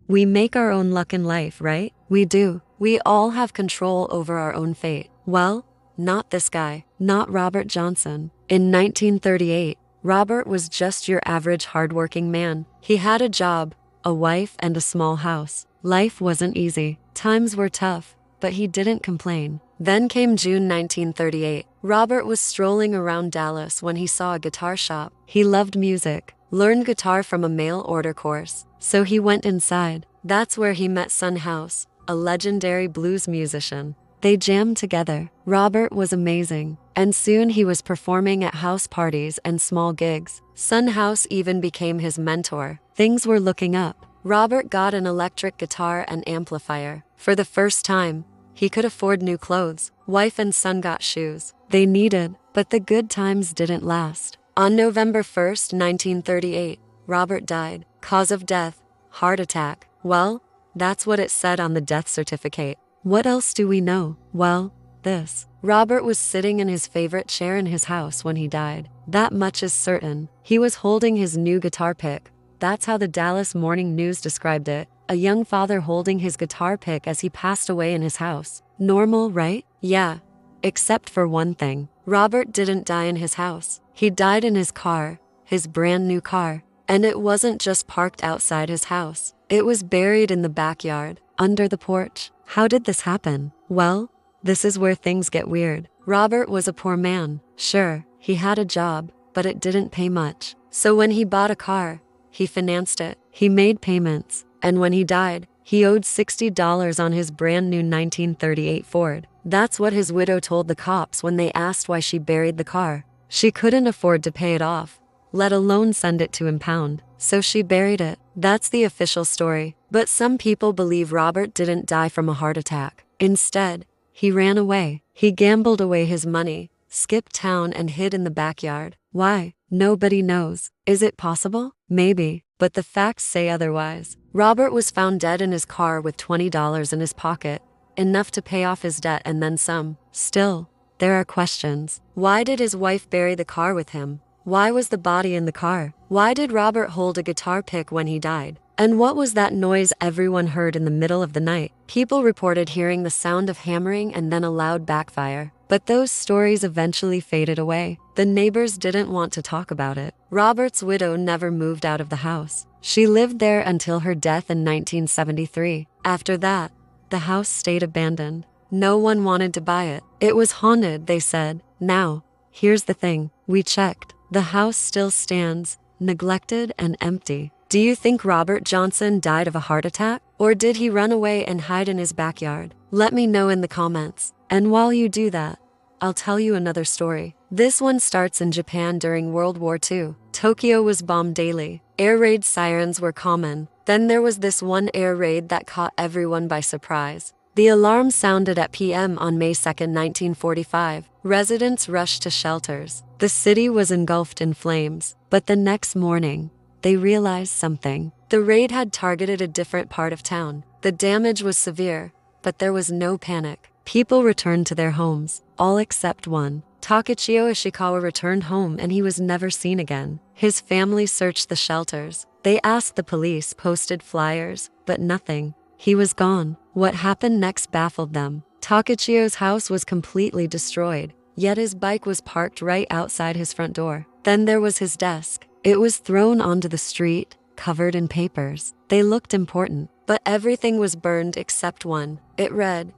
We make our own luck in life, right? We do. We all have control over our own fate. Well, not this guy. Not Robert Johnson. In 1938, Robert was just your average hardworking man. He had a job, a wife, and a small house. Life wasn't easy. Times were tough, but he didn't complain. Then came June 1938. Robert was strolling around Dallas when he saw a guitar shop. He loved music, learned guitar from a mail order course, so he went inside. That's where he met Son House, a legendary blues musician. They jammed together. Robert was amazing, and soon he was performing at house parties and small gigs. Son House even became his mentor. Things were looking up. Robert got an electric guitar and amplifier. For the first time, he could afford new clothes. Wife and son got shoes they needed, but the good times didn't last. On November 1st, 1938, Robert died. Cause of death, heart attack. Well, that's what it said on the death certificate. What else do we know? Well, this. Robert was sitting in his favorite chair in his house when he died. That much is certain. He was holding his new guitar pick. That's how the Dallas Morning News described it. A young father holding his guitar pick as he passed away in his house. Normal, right? Yeah. Except for one thing. Robert didn't die in his house. He died in his car, his brand new car. And it wasn't just parked outside his house. It was buried in the backyard, under the porch. How did this happen? Well, this is where things get weird. Robert was a poor man. Sure, he had a job, but it didn't pay much. So when he bought a car, he financed it. He made payments. And when he died, he owed $60 on his brand new 1938 Ford. That's what his widow told the cops when they asked why she buried the car. She couldn't afford to pay it off, let alone send it to impound. So she buried it. That's the official story. But some people believe Robert didn't die from a heart attack. Instead, he ran away. He gambled away his money, skipped town, and hid in the backyard. Why? Nobody knows. Is it possible? Maybe, but the facts say otherwise. Robert was found dead in his car with $20 in his pocket, enough to pay off his debt and then some. Still, there are questions. Why did his wife bury the car with him? Why was the body in the car? Why did Robert hold a guitar pick when he died? And what was that noise everyone heard in the middle of the night? People reported hearing the sound of hammering and then a loud backfire. But those stories eventually faded away. The neighbors didn't want to talk about it. Robert's widow never moved out of the house. She lived there until her death in 1973. After that, the house stayed abandoned. No one wanted to buy it. It was haunted, they said. Now, here's the thing. We checked. The house still stands, neglected and empty. Do you think Robert Johnson died of a heart attack? Or did he run away and hide in his backyard? Let me know in the comments. And while you do that, I'll tell you another story. This one starts in Japan during World War II. Tokyo was bombed daily. Air raid sirens were common. Then there was this one air raid that caught everyone by surprise. The alarm sounded at p.m. on May 2nd, 1945. Residents rushed to shelters. The city was engulfed in flames. But the next morning, they realized something. The raid had targeted a different part of town. The damage was severe, but there was no panic. People returned to their homes, all except one. Takachio Ishikawa returned home and he was never seen again. His family searched the shelters. They asked the police, posted flyers, but nothing. He was gone. What happened next baffled them. Takachio's house was completely destroyed, yet his bike was parked right outside his front door. Then there was his desk. It was thrown onto the street, covered in papers. They looked important, but everything was burned except one. It read,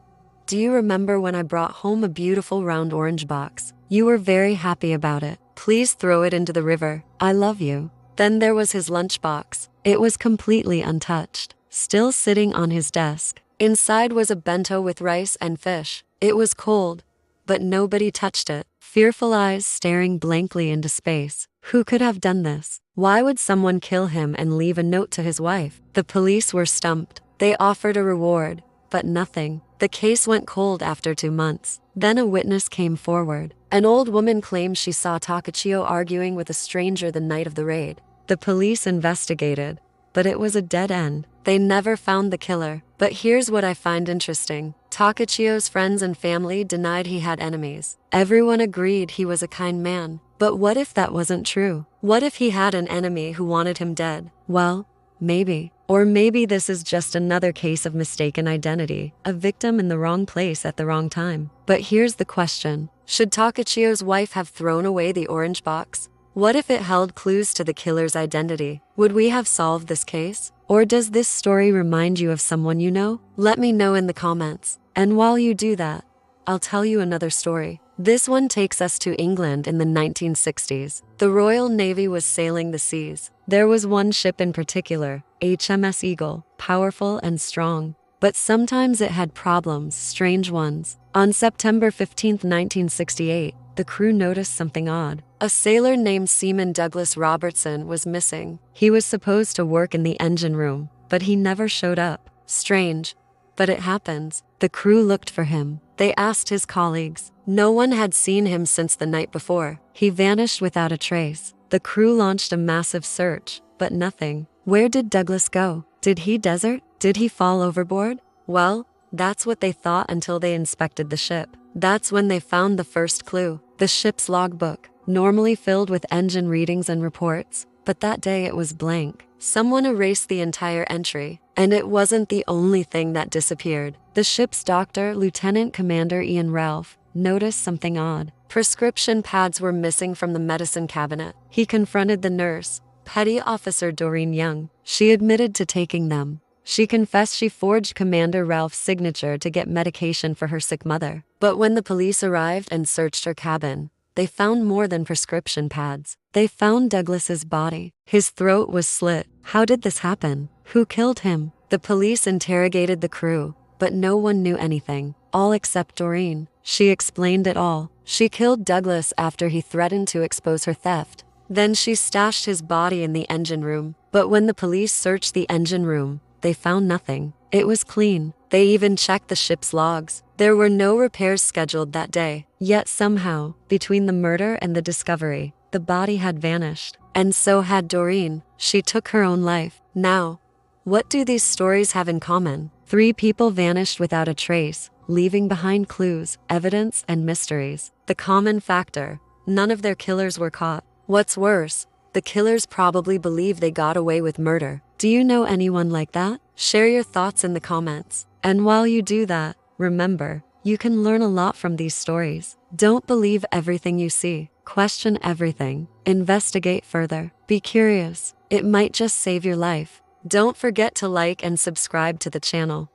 "Do you remember when I brought home a beautiful round orange box? You were very happy about it. Please throw it into the river. I love you." Then there was his lunchbox. It was completely untouched, still sitting on his desk. Inside was a bento with rice and fish. It was cold, but nobody touched it. Fearful eyes staring blankly into space. Who could have done this? Why would someone kill him and leave a note to his wife? The police were stumped. They offered a reward, but nothing. The case went cold after 2 months. Then a witness came forward. An old woman claimed she saw Takachio arguing with a stranger the night of the raid. The police investigated, but it was a dead end. They never found the killer. But here's what I find interesting. Takachio's friends and family denied he had enemies. Everyone agreed he was a kind man. But what if that wasn't true? What if he had an enemy who wanted him dead? Well, Maybe. Or maybe this is just another case of mistaken identity, a victim in the wrong place at the wrong time. But here's the question. Should Takachio's wife have thrown away the orange box? What if it held clues to the killer's identity? Would we have solved this case? Or does this story remind you of someone you know? Let me know in the comments. And while you do that, I'll tell you another story. This one takes us to England in the 1960s. The Royal Navy was sailing the seas. There was one ship in particular, HMS Eagle, powerful and strong. But sometimes it had problems, strange ones. On September 15, 1968, the crew noticed something odd. A sailor named Seaman Douglas Robertson was missing. He was supposed to work in the engine room, but he never showed up. Strange. But it happens. The crew looked for him. They asked his colleagues. No one had seen him since the night before. He vanished without a trace. The crew launched a massive search, but nothing. Where did Douglas go? Did he desert? Did he fall overboard? Well, that's what they thought until they inspected the ship. That's when they found the first clue. The ship's logbook, normally filled with engine readings and reports, but that day it was blank. Someone erased the entire entry, and it wasn't the only thing that disappeared. The ship's doctor, Lieutenant Commander Ian Ralph, noticed something odd. Prescription pads were missing from the medicine cabinet. He confronted the nurse, Petty Officer Doreen Young. She admitted to taking them. She confessed she forged Commander Ralph's signature to get medication for her sick mother. But when the police arrived and searched her cabin, they found more than prescription pads. They found Douglas's body. His throat was slit. How did this happen? Who killed him? The police interrogated the crew, but no one knew anything, all except Doreen. She explained it all. She killed Douglas after he threatened to expose her theft. Then she stashed his body in the engine room. But when the police searched the engine room, they found nothing. It was clean. They even checked the ship's logs. There were no repairs scheduled that day. Yet somehow, between the murder and the discovery, the body had vanished. And so had Doreen. She took her own life. Now, what do these stories have in common? 3 people vanished without a trace, leaving behind clues, evidence, and mysteries. The common factor: none of their killers were caught. What's worse, the killers probably believe they got away with murder. Do you know anyone like that? Share your thoughts in the comments. And while you do that, remember, you can learn a lot from these stories. Don't believe everything you see. Question everything. Investigate further. Be curious. It might just save your life. Don't forget to like and subscribe to the channel.